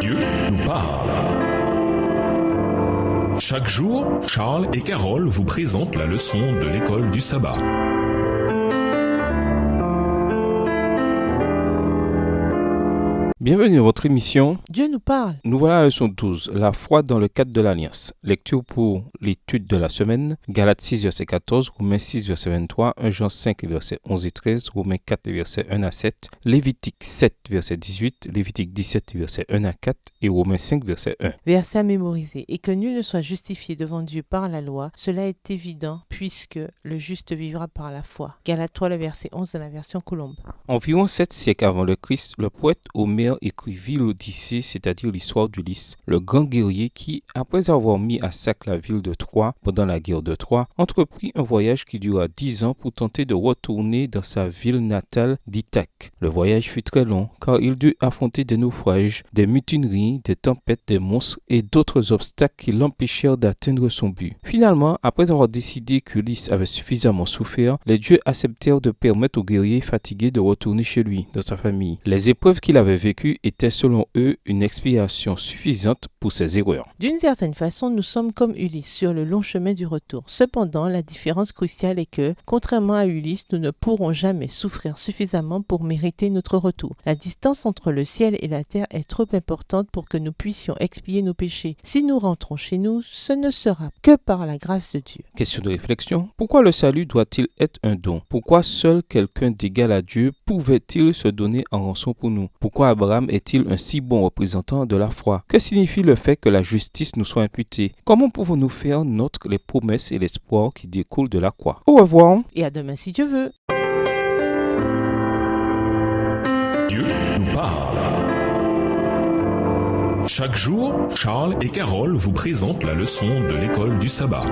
Dieu nous parle. Chaque jour, Charles et Carole vous présentent la leçon de l'école du sabbat. Bienvenue dans votre émission. Dieu nous parle. Nous voilà à la leçon 12, la foi dans le cadre de l'Alliance. Lecture pour l'étude de la semaine, Galates 6, verset 14, Romains 6, verset 23, 1 Jean 5, verset 11 et 13, Romains 4, verset 1 à 7, Lévitique 7, verset 18, Lévitique 17, verset 1 à 4 et Romains 5, verset 1. Verset à mémoriser. Et que nul ne soit justifié devant Dieu par la loi, cela est évident, puisque le juste vivra par la foi. Galates 3, le verset 11 de la version Colombe. Environ 7 siècles avant le Christ, le poète Homère écrivit l'Odyssée, c'est-à-dire l'histoire d'Ulysse, le grand guerrier qui, après avoir mis à sac la ville de Troie pendant la guerre de Troie, entreprit un voyage qui dura 10 ans pour tenter de retourner dans sa ville natale d'Ithaque. Le voyage fut très long, car il dut affronter des naufrages, des mutineries, des tempêtes, des monstres et d'autres obstacles qui l'empêchèrent d'atteindre son but. Finalement, après avoir décidé qu'Ulysse avait suffisamment souffert, les dieux acceptèrent de permettre au guerrier fatigué de retourner chez lui, dans sa famille. Les épreuves qu'il avait vécues était selon eux une expiation suffisante pour ses erreurs. D'une certaine façon, nous sommes comme Ulysse sur le long chemin du retour. Cependant, la différence cruciale est que, contrairement à Ulysse, nous ne pourrons jamais souffrir suffisamment pour mériter notre retour. La distance entre le ciel et la terre est trop importante pour que nous puissions expier nos péchés. Si nous rentrons chez nous, ce ne sera que par la grâce de Dieu. Question de réflexion. Pourquoi le salut doit-il être un don? Pourquoi seul quelqu'un d'égal à Dieu pouvait-il se donner en rançon pour nous? Pourquoi Abraham est-il un si bon représentant de la foi? Que signifie le fait que la justice nous soit imputée? Comment pouvons-nous faire nôtres les promesses et l'espoir qui découlent de la croix? Au revoir. Et à demain si Dieu veut. Dieu nous parle. Chaque jour, Charles et Carole vous présentent la leçon de l'école du sabbat.